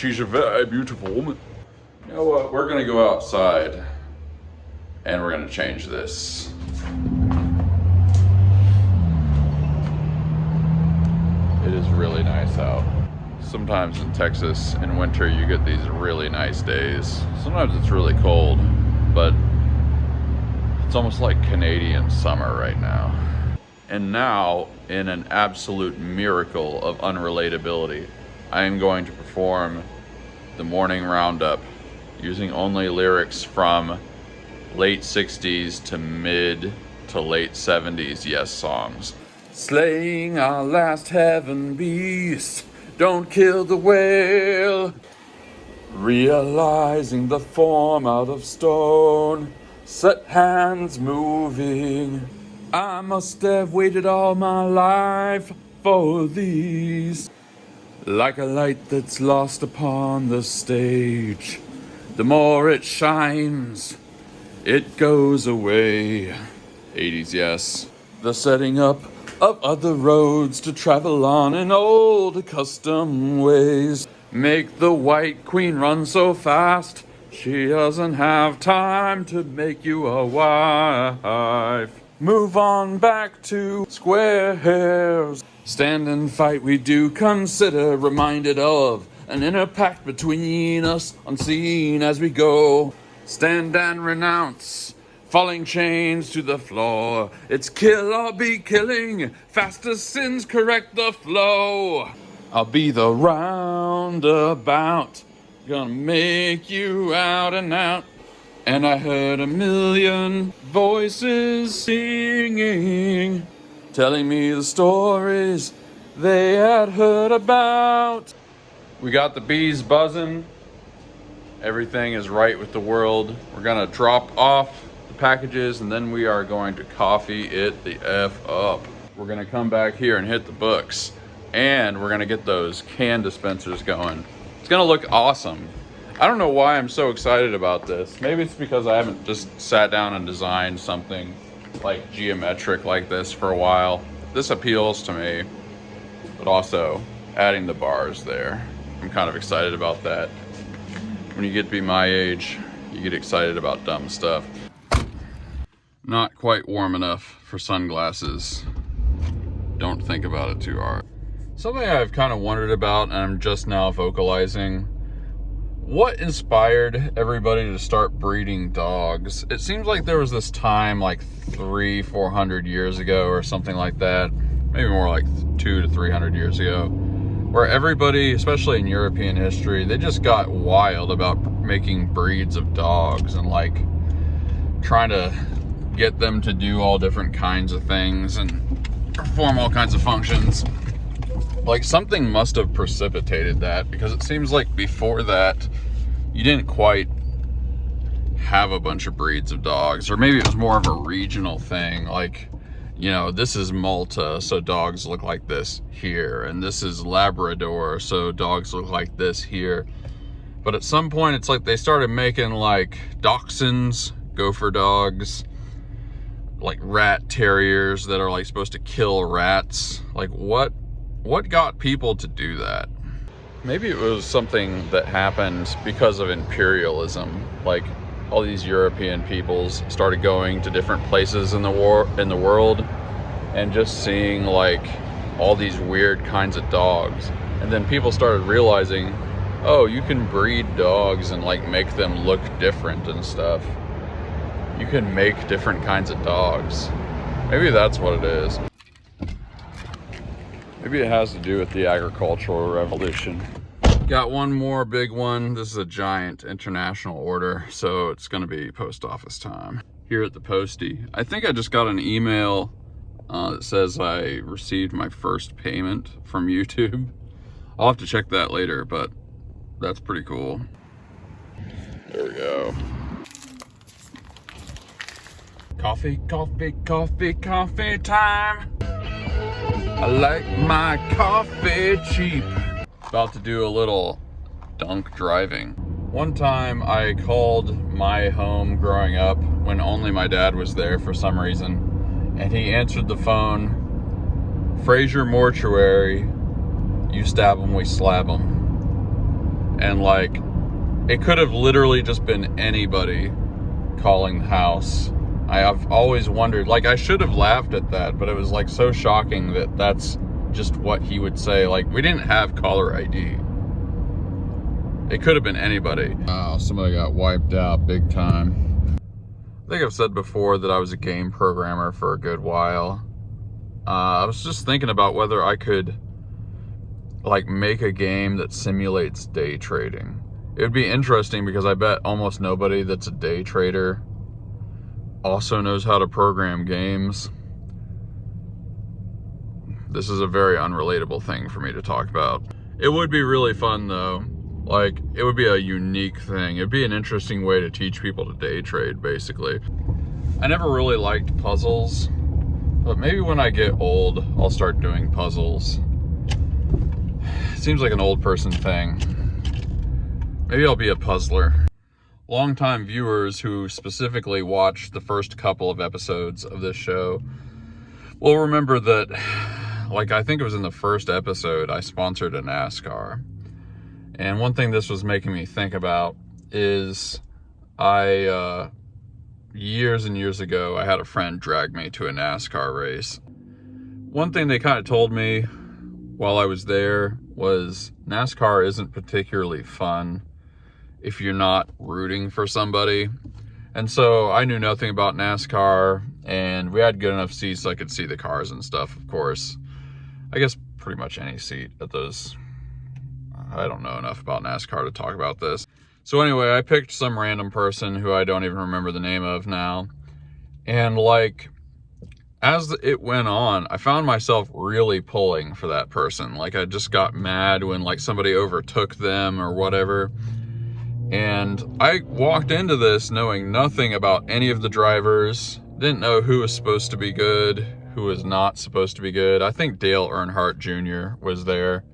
she's a very beautiful woman. You know what? We're gonna go outside and we're gonna change this. It is really nice out. Sometimes in Texas in winter you get these really nice days. Sometimes it's really cold, but it's almost like Canadian summer right now. And now, in an absolute miracle of unrelatability, I am going to perform the morning roundup using only lyrics from late 60s to mid to late 70s Yes songs. Slaying our last heaven beast, don't kill the whale. Realizing the form out of stone, set hands moving. I must have waited all my life for these. Like a light that's lost upon the stage, the more it shines, it goes away. 80s, yes. The setting up of other roads to travel on in old accustomed ways. Make the White Queen run so fast, she doesn't have time to make you a wife. Move on back to squares. Stand and fight we do consider, reminded of an inner pact between us, unseen as we go. Stand and renounce, falling chains to the floor. It's kill or be killing, fast as sins correct the flow. I'll be the roundabout, gonna make you out and out. And I heard a million voices singing, telling me the stories they had heard about. We got the bees buzzing. Everything is right with the world. We're gonna drop off the packages and then we are going to coffee it the F up. We're gonna come back here and hit the books. And we're gonna get those can dispensers going. It's gonna look awesome. I don't know why I'm so excited about this. Maybe it's because I haven't just sat down and designed something like geometric like this for a while. This appeals to me, but also adding the bars there. I'm kind of excited about that. When you get to be my age, you get excited about dumb stuff. Not quite warm enough for sunglasses. Don't think about it too hard. Something I've kind of wondered about and I'm just now vocalizing. What inspired everybody to start breeding dogs? It seems like there was this time like 300-400 years ago or something like that, maybe more like 200 to 300 years ago, where everybody, especially in European history, they just got wild about making breeds of dogs and like trying to get them to do all different kinds of things and perform all kinds of functions. Like something must have precipitated that, because it seems like before that you didn't quite have a bunch of breeds of dogs, or maybe it was more of a regional thing. Like, you know, this is Malta, so dogs look like this here, and this is Labrador, so dogs look like this here. But at some point it's like they started making like dachshunds, gopher dogs, like rat terriers that are like supposed to kill rats. Like what got people to do that? Maybe it was something that happened because of imperialism. Like all these European peoples started going to different places in the world and just seeing like all these weird kinds of dogs. And then people started realizing, oh, you can breed dogs and like make them look different and stuff. You can make different kinds of dogs. Maybe that's what it is. Maybe it has to do with the agricultural revolution. Got one more big one. This is a giant international order, so it's gonna be post office time. Here at the postie, I think I just got an email that says I received my first payment from YouTube. I'll have to check that later, but that's pretty cool. There we go. Coffee, coffee, coffee, coffee time. I like my coffee cheap. About to do a little dunk driving. One time I called my home growing up when only my dad was there for some reason, and he answered the phone, "Fraser Mortuary, you stab 'em, we slab 'em." And like, it could have literally just been anybody calling the house. I've always wondered, like, I should have laughed at that, but it was like so shocking that that's just what he would say. Like, we didn't have caller ID. It could have been anybody. Oh, somebody got wiped out big time. I think I've said before that I was a game programmer for a good while. I was just thinking about whether I could like make a game that simulates day trading. It would be interesting because I bet almost nobody that's a day trader also knows how to program games. This is a very unrelatable thing for me to talk about. It would be really fun though. Like, it would be a unique thing. It'd be an interesting way to teach people to day trade, basically. I never really liked puzzles, but maybe when I get old, I'll start doing puzzles. It seems like an old person thing. Maybe I'll be a puzzler. Longtime viewers who specifically watched the first couple of episodes of this show will remember that, like, I think it was in the first episode, I sponsored a NASCAR. And one thing this was making me think about is years and years ago, I had a friend drag me to a NASCAR race. One thing they kind of told me while I was there was NASCAR isn't particularly fun if you're not rooting for somebody. And so I knew nothing about NASCAR, and we had good enough seats so I could see the cars and stuff, of course. I guess pretty much any seat at those. I don't know enough about NASCAR to talk about this. So anyway, I picked some random person who I don't even remember the name of now. And like, as it went on, I found myself really pulling for that person. Like, I just got mad when like somebody overtook them or whatever. And I walked into this knowing nothing about any of the drivers. Didn't know who was supposed to be good, who was not supposed to be good. I think Dale Earnhardt Jr. was there.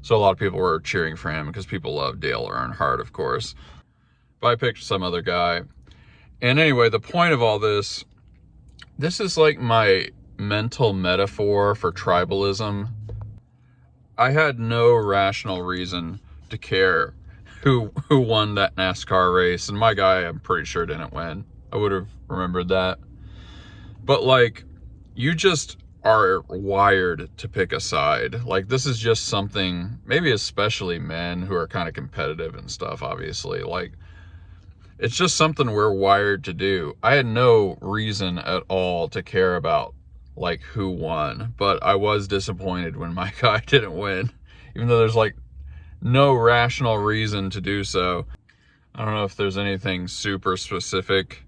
So a lot of people were cheering for him because people love Dale Earnhardt, of course. But I picked some other guy. And anyway, the point of all this is like my mental metaphor for tribalism. I had no rational reason to care who won that NASCAR race. And my guy, I'm pretty sure, didn't win. I would have remembered that. But like, you just are wired to pick a side. Like, this is just something, maybe especially men who are kind of competitive and stuff, obviously. Like, it's just something we're wired to do. I had no reason at all to care about, like, who won. But I was disappointed when my guy didn't win. Even though there's, like, no rational reason to do so. I don't know if there's anything super specific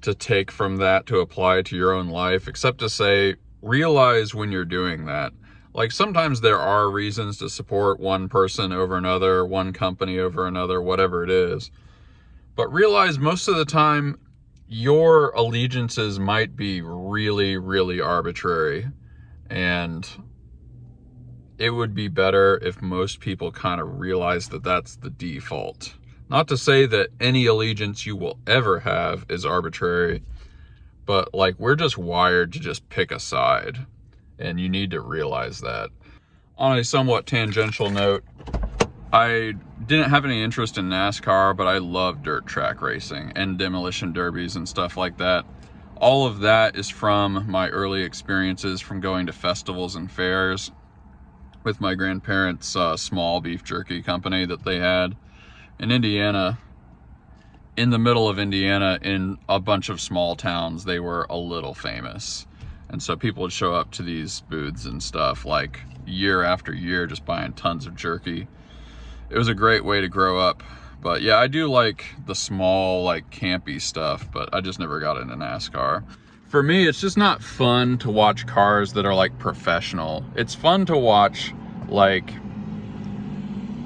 to take from that to apply to your own life, except to say, realize when you're doing that. Like, sometimes there are reasons to support one person over another, one company over another, whatever it is. But realize most of the time, your allegiances might be really, really arbitrary. And it would be better if most people kind of realize that that's the default. Not to say that any allegiance you will ever have is arbitrary, but like, we're just wired to just pick a side, and you need to realize that. On a somewhat tangential note, I didn't have any interest in NASCAR, but I love dirt track racing and demolition derbies and stuff like that. All of that is from my early experiences from going to festivals and fairs with my grandparents' small beef jerky company that they had in Indiana. In the middle of Indiana, in a bunch of small towns, they were a little famous. And so people would show up to these booths and stuff, like, year after year, just buying tons of jerky. It was a great way to grow up. But yeah, I do like the small, like, campy stuff, but I just never got into NASCAR. For me, it's just not fun to watch cars that are, like, professional. It's fun to watch, like,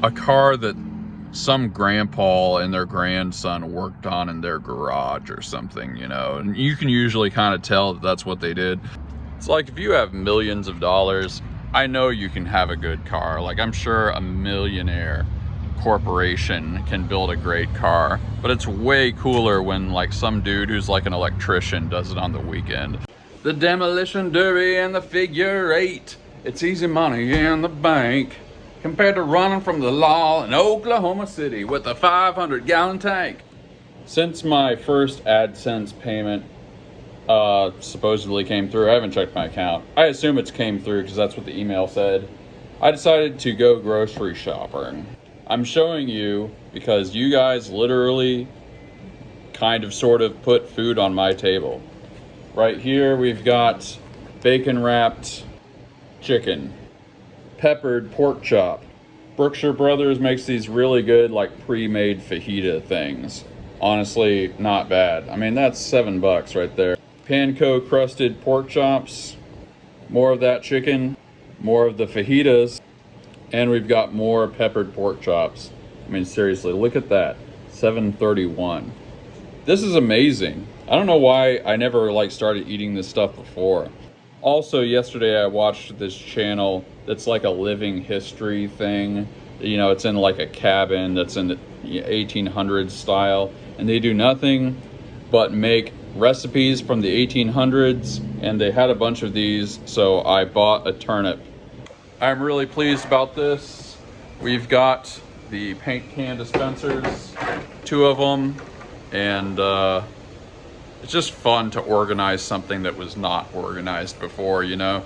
a car that some grandpa and their grandson worked on in their garage or something, you know, and you can usually kind of tell that that's what they did. It's like, if you have millions of dollars, I know you can have a good car. Like, I'm sure a millionaire corporation can build a great car, but it's way cooler when like some dude who's like an electrician does it on the weekend. The demolition derby and the figure eight, it's easy money in the bank. compared to running from the law in Oklahoma City with a 500-gallon tank. Since my first AdSense payment supposedly came through, I haven't checked my account. I assume it's came through because that's what the email said. I decided to go grocery shopping. I'm showing you because you guys literally kind of sort of put food on my table. Right here we've got bacon wrapped chicken, peppered pork chop. Brookshire Brothers makes these really good like pre-made fajita things. Honestly, not bad. I mean, that's $7 right there. Panko crusted pork chops, more of that chicken, more of the fajitas, and we've got more peppered pork chops. I mean, seriously, look at that. $7.31. This is amazing. I don't know why I never like started eating this stuff before. Also, yesterday I watched this channel that's like a living history thing. You know, it's in like a cabin that's in the 1800s style, and they do nothing but make recipes from the 1800s, and they had a bunch of these, so I bought a turnip. I'm really pleased about this. We've got the paint can dispensers, 2 of them, and it's just fun to organize something that was not organized before, you know.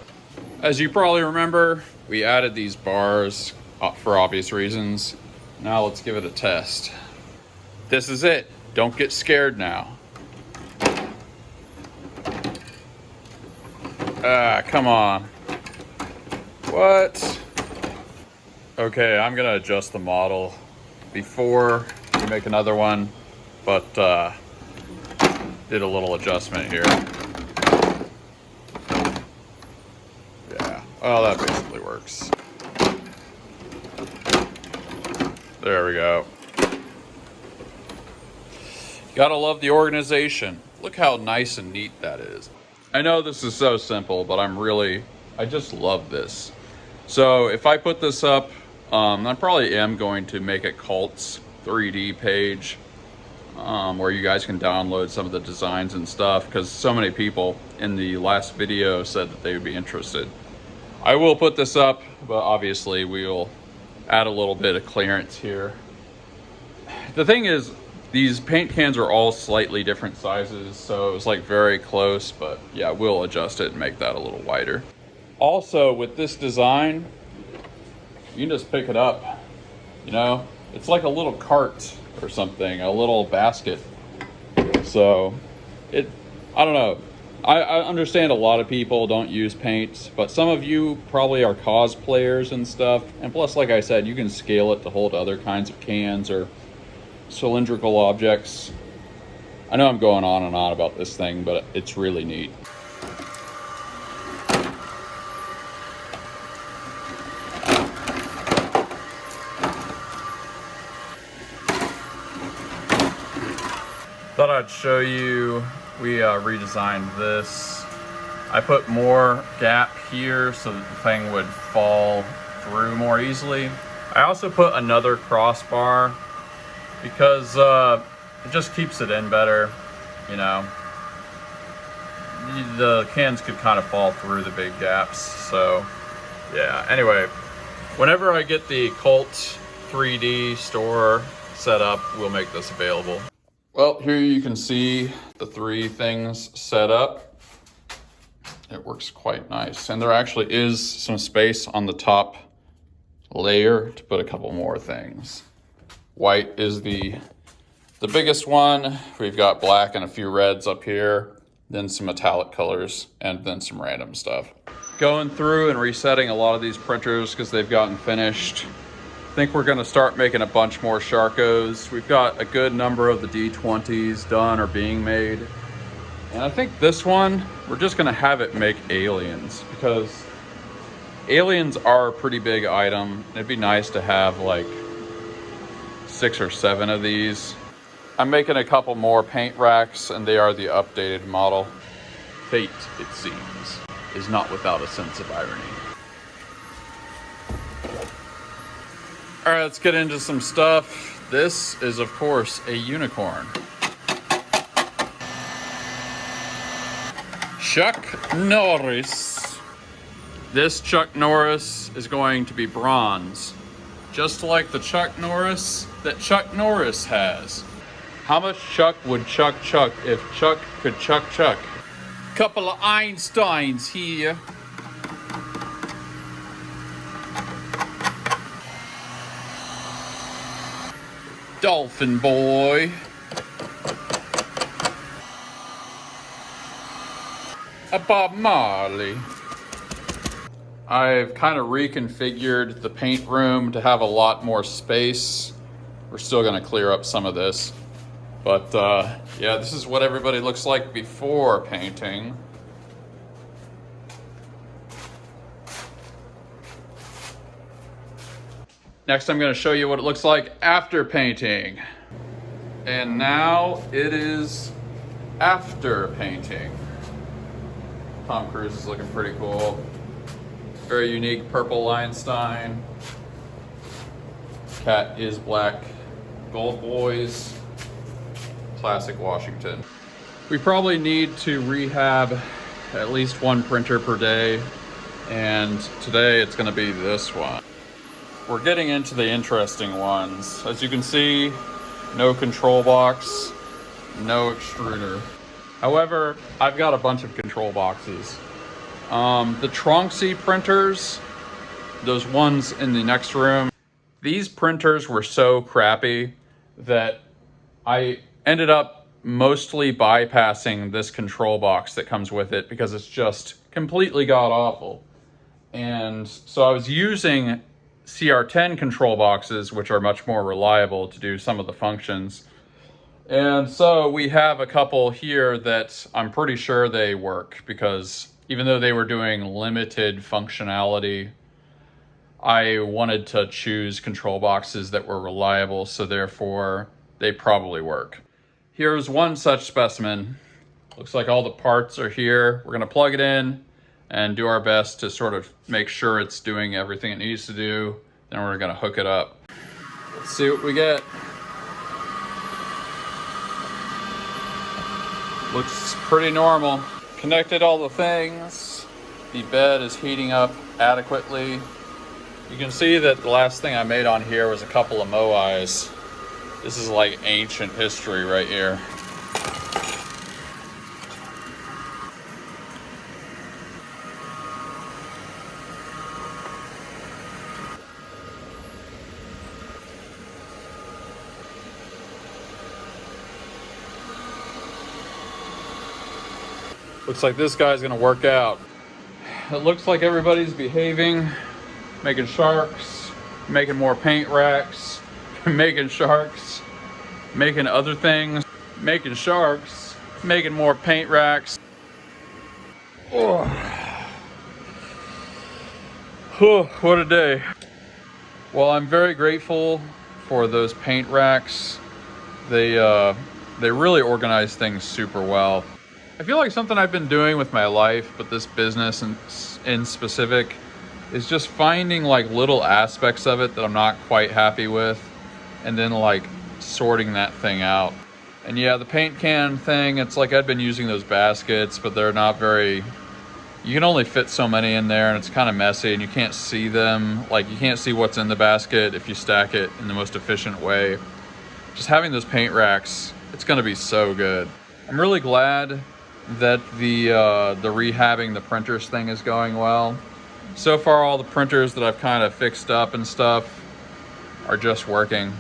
As you probably remember, we added these bars for obvious reasons. Now let's give it a test. This is it. Don't get scared now. Ah, come on. What? Okay, I'm gonna adjust the model before we make another one, but did a little adjustment here. Yeah, well, that basically works. There we go. Gotta love the organization. Look how nice and neat that is. I know this is so simple, but I just love this. So if I put this up, I probably am going to make a Cults 3D page where you guys can download some of the designs and stuff, because so many people in the last video said that they would be interested. I will put this up, but obviously we'll add a little bit of clearance here. The thing is, these paint cans are all slightly different sizes, so it was like very close, but yeah, we'll adjust it and make that a little wider. Also, with this design, you can just pick it up, you know? It's like a little cart or something, a little basket. So, I don't know. I understand a lot of people don't use paint, but some of you probably are cosplayers and stuff. And plus, like I said, you can scale it to hold other kinds of cans or cylindrical objects. I know I'm going on and on about this thing, but it's really neat. Thought I'd show you, we redesigned this. I put more gap here so that the thing would fall through more easily. I also put another crossbar because it just keeps it in better, you know. The cans could kind of fall through the big gaps, so yeah. Anyway, whenever I get the Cult 3D store set up, we'll make this available. Well, here you can see the 3 things set up. It works quite nice, and there actually is some space on the top layer to put a couple more things. White is the biggest one. We've got black and a few reds up here, then some metallic colors, and then some random stuff. Going through and resetting a lot of these printers because they've gotten finished. I think we're gonna start making a bunch more Sharkos. We've got a good number of the D20s done or being made. And I think this one, we're just gonna have it make aliens, because aliens are a pretty big item. It'd be nice to have like 6 or 7 of these. I'm making a couple more paint racks, and they are the updated model. Fate, it seems, is not without a sense of irony. All right, let's get into some stuff. This is, of course, a unicorn. Chuck Norris. This Chuck Norris is going to be bronze. just like the Chuck Norris that Chuck Norris has. How much Chuck would Chuck chuck if Chuck could Chuck Chuck? Couple of Einsteins here. Dolphin boy. A Bob Marley. I've kind of reconfigured the paint room to have a lot more space. We're still gonna clear up some of this. But yeah, this is what everybody looks like before painting. Next, I'm gonna show you what it looks like after painting. And now it is after painting. Tom Cruise is looking pretty cool. Very unique purple limestone. Cat is black. Gold boys. Classic Washington. We probably need to rehab at least one printer per day, and today it's going to be this one. We're getting into the interesting ones. As you can see, no control box, no extruder. However, I've got a bunch of control boxes. The Tronxy printers, those ones in the next room, these printers were so crappy that I ended up mostly bypassing this control box that comes with it because it's just completely god-awful. And so I was using CR10 control boxes, which are much more reliable to do some of the functions. And so we have a couple here that I'm pretty sure they work, because even though they were doing limited functionality, I wanted to choose control boxes that were reliable, so therefore they probably work. Here's one such specimen. Looks like all the parts are here. We're gonna plug it in and do our best to sort of make sure it's doing everything it needs to do. Then we're gonna hook it up. Let's see what we get. Looks pretty normal. Connected all the things. The bed is heating up adequately. You can see that the last thing I made on here was a couple of moais. This is like ancient history right here. Looks like this guy's gonna work out. It looks like everybody's behaving, making sharks, making more paint racks, making sharks, making other things, making sharks, making more paint racks. Oh, what a day. Well, I'm very grateful for those paint racks. They really organize things super well. I feel like something I've been doing with my life, but this business in specific, is just finding like little aspects of it that I'm not quite happy with, and then like sorting that thing out. And yeah, the paint can thing, it's like I'd been using those baskets, but they're not very, you can only fit so many in there, and it's kind of messy, and you can't see them. Like, you can't see what's in the basket if you stack it in the most efficient way. Just having those paint racks, it's gonna be so good. I'm really glad that the rehabbing the printers thing is going well. So far, all the printers that I've kind of fixed up and stuff are just working.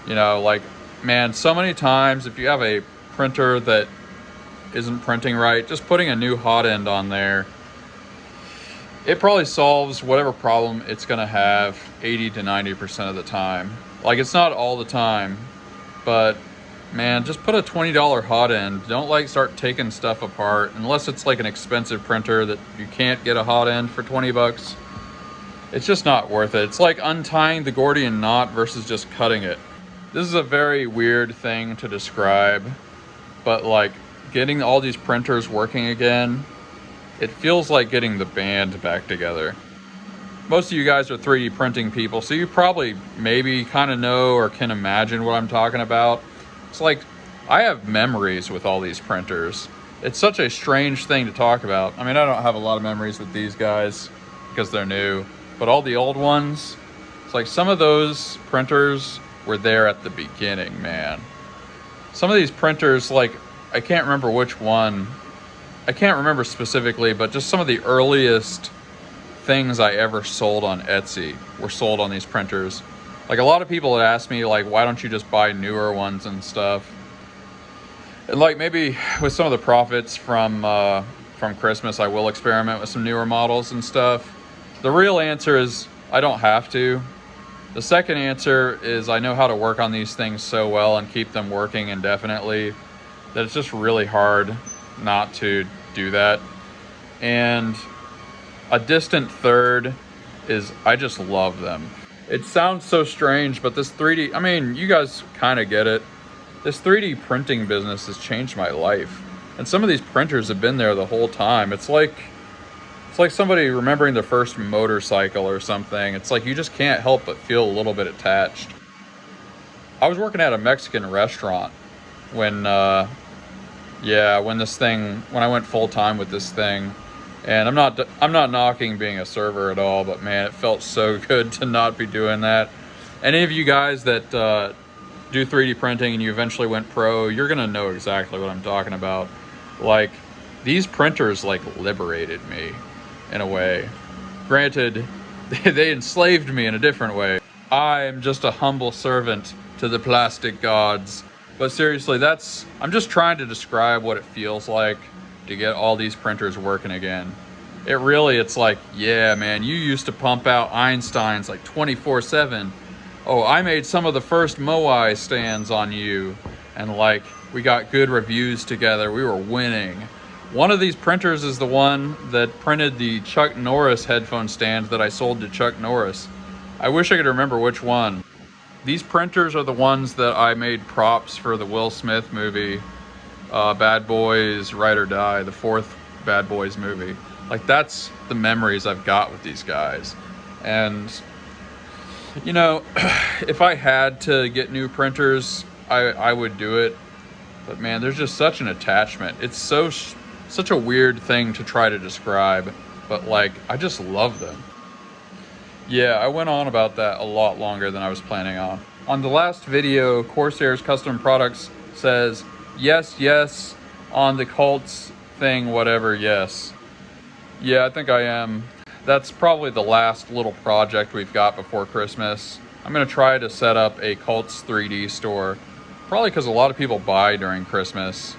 You know, like, man, so many times if you have a printer that isn't printing right, just putting a new hot end on there, it probably solves whatever problem it's gonna have 80 to 90% of the time. Like, it's not all the time, but man, just put a $20 hot end. Don't like start taking stuff apart unless it's like an expensive printer that you can't get a hot end for 20 bucks. It's just not worth it. It's like untying the Gordian knot versus just cutting it. This is a very weird thing to describe, but like getting all these printers working again, it feels like getting the band back together. Most of you guys are 3D printing people, so you probably maybe kind of know or can imagine what I'm talking about. It's like, I have memories with all these printers. It's such a strange thing to talk about. I mean, I don't have a lot of memories with these guys because they're new, but all the old ones, It's like some of those printers were there at the beginning, man. Some of these printers, like, I can't remember which one. I can't remember specifically, but just some of the earliest things I ever sold on Etsy were sold on these printers. Like, a lot of people had asked me, like, why don't you just buy newer ones and stuff? And like, maybe with some of the profits from Christmas, I will experiment with some newer models and stuff. The real answer is I don't have to. The second answer is I know how to work on these things so well and keep them working indefinitely that it's just really hard not to do that. And a distant third is I just love them. It sounds so strange, but this 3D, I mean, you guys kind of get it. This 3D printing business has changed my life. And some of these printers have been there the whole time. It's like somebody remembering their first motorcycle or something. It's like you just can't help but feel a little bit attached. I was working at a Mexican restaurant when I went full time with this thing. And I'm not knocking being a server at all, but man, it felt so good to not be doing that. Any of you guys that do 3D printing and you eventually went pro, you're gonna know exactly what I'm talking about. Like, these printers like liberated me in a way. Granted, they enslaved me in a different way. I am just a humble servant to the plastic gods. But seriously, I'm just trying to describe what it feels like to get all these printers working again. It's like, yeah, man, you used to pump out Einsteins like 24/7. Oh, I made some of the first Moai stands on you. And like, we got good reviews together. We were winning. One of these printers is the one that printed the Chuck Norris headphone stand that I sold to Chuck Norris. I wish I could remember which one. These printers are the ones that I made props for the Will Smith movie, Bad Boys, Ride or Die, the fourth Bad Boys movie. Like, that's the memories I've got with these guys. And, you know, if I had to get new printers, I would do it. But man, there's just such an attachment. It's such a weird thing to try to describe, but like, I just love them. Yeah, I went on about that a lot longer than I was planning on. On the last video, Corsair's Custom Products says, yes, on the cults thing, whatever, yes. Yeah, I think I am. That's probably the last little project we've got before Christmas. I'm gonna try to set up a cults 3D store, probably because a lot of people buy during Christmas.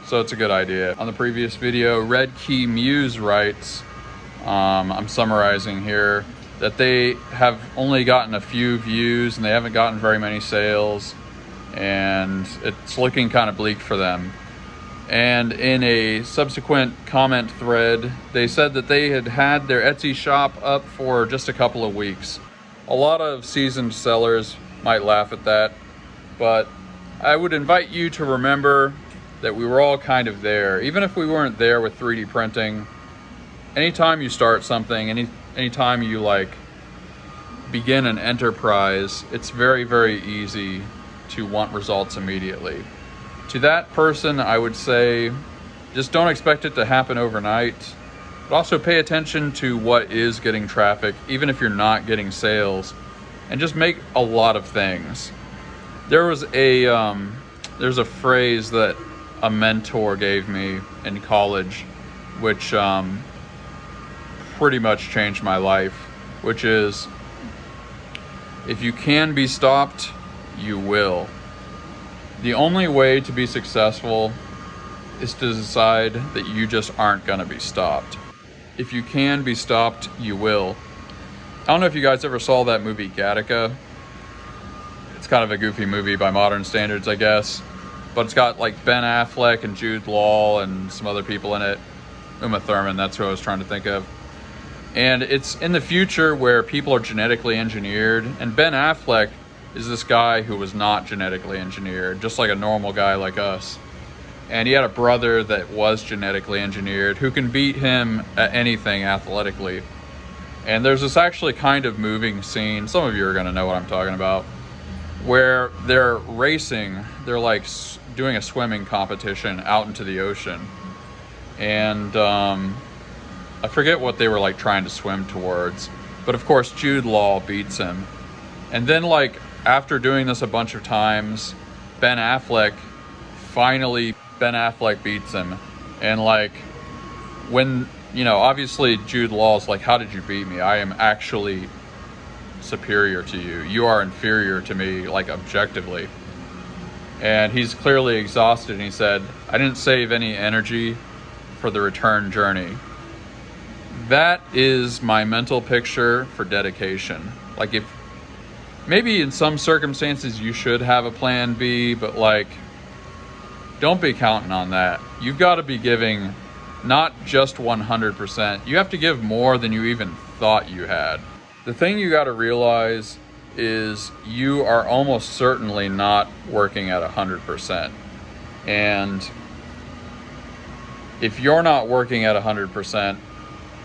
So it's a good idea. On the previous video, Red Key Muse writes, I'm summarizing here, that they have only gotten a few views and they haven't gotten very many sales, and it's looking kind of bleak for them. And in a subsequent comment thread, they said that they had their Etsy shop up for just a couple of weeks. A lot of seasoned sellers might laugh at that, but I would invite you to remember that we were all kind of there. Even if we weren't there with 3D printing, anytime you start something, anytime you like begin an enterprise, it's very, very easy to want results immediately. To that person, I would say, just don't expect it to happen overnight, but also pay attention to what is getting traffic, even if you're not getting sales, and just make a lot of things. There's a phrase that a mentor gave me in college, which pretty much changed my life, which is, if you can be stopped, you will. The only way to be successful is to decide that you just aren't gonna be stopped. If you can be stopped, you will. I don't know if you guys ever saw that movie Gattaca. It's kind of a goofy movie by modern standards, I guess. But it's got like Ben Affleck and Jude Law and some other people in it. Uma Thurman, that's who I was trying to think of. And it's in the future where people are genetically engineered. And Ben Affleck is this guy who was not genetically engineered, just like a normal guy like us. And he had a brother that was genetically engineered who can beat him at anything athletically. And there's this actually kind of moving scene, some of you are gonna know what I'm talking about, where they're racing, they're like doing a swimming competition out into the ocean. And I forget what they were like trying to swim towards, but of course Jude Law beats him. And then like after doing this a bunch of times, Ben Affleck beats him. And like when, you know, obviously Jude Law's like, how did you beat me? I am actually superior to you. You are inferior to me, like objectively. And he's clearly exhausted, and he said, I didn't save any energy for the return journey. That is my mental picture for dedication. Like, if maybe in some circumstances you should have a plan B, but like, don't be counting on that. You've got to be giving not just 100%. You have to give more than you even thought you had. The thing you got to realize is you are almost certainly not working at 100%. And if you're not working at 100%,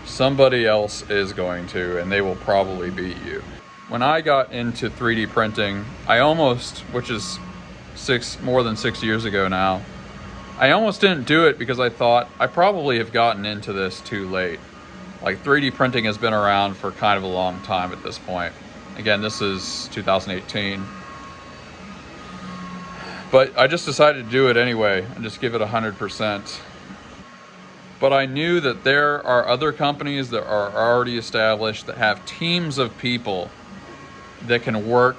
somebody else is going to, and they will probably beat you. When I got into 3D printing, I almost, which is more than 6 years ago now, I almost didn't do it because I thought I probably have gotten into this too late. Like 3D printing has been around for kind of a long time at this point. Again, this is 2018. But I just decided to do it anyway and just give it 100%. But I knew that there are other companies that are already established that have teams of people that can work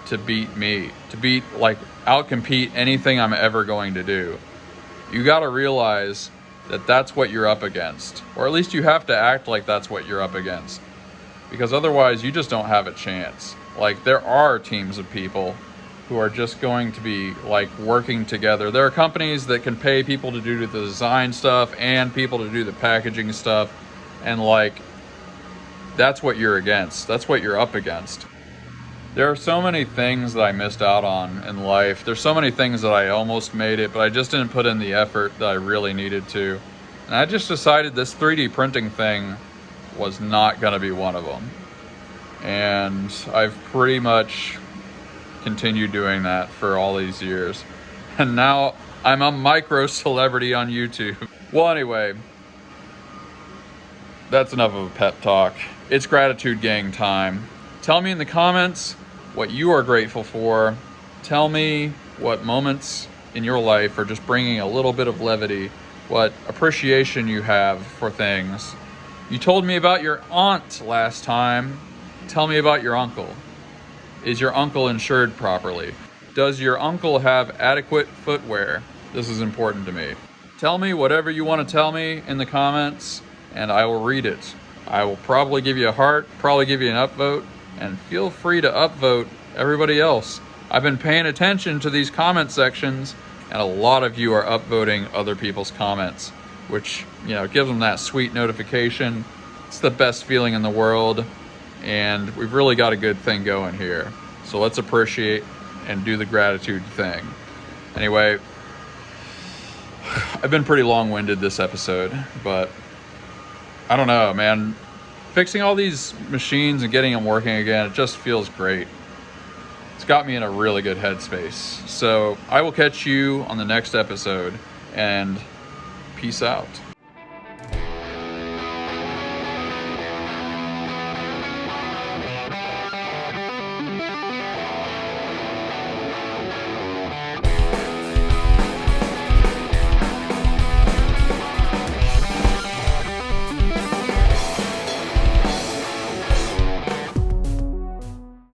to beat me, to outcompete anything I'm ever going to do. You got to realize that that's what you're up against, or at least you have to act like that's what you're up against, because otherwise you just don't have a chance. Like, there are teams of people who are just going to be like working together. There are companies that can pay people to do the design stuff and people to do the packaging stuff, and like, that's what you're against. That's what you're up against. There are so many things that I missed out on in life. There's so many things that I almost made it, but I just didn't put in the effort that I really needed to. And I just decided this 3D printing thing was not going to be one of them. And I've pretty much continued doing that for all these years. And now I'm a micro celebrity on YouTube. Well, anyway, that's enough of a pep talk. It's Gratitude Gang time. Tell me in the comments what you are grateful for. Tell me what moments in your life are just bringing a little bit of levity, what appreciation you have for things. You told me about your aunt last time. Tell me about your uncle. Is your uncle insured properly? Does your uncle have adequate footwear? This is important to me. Tell me whatever you want to tell me in the comments, and I will read it. I will probably give you a heart, probably give you an upvote, and feel free to upvote everybody else. I've been paying attention to these comment sections, and a lot of you are upvoting other people's comments, which, you know, gives them that sweet notification. It's the best feeling in the world, and we've really got a good thing going here. So let's appreciate and do the gratitude thing. Anyway, I've been pretty long-winded this episode, but I don't know, man. Fixing all these machines and getting them working again, it just feels great. It's got me in a really good headspace. So I will catch you on the next episode, and peace out.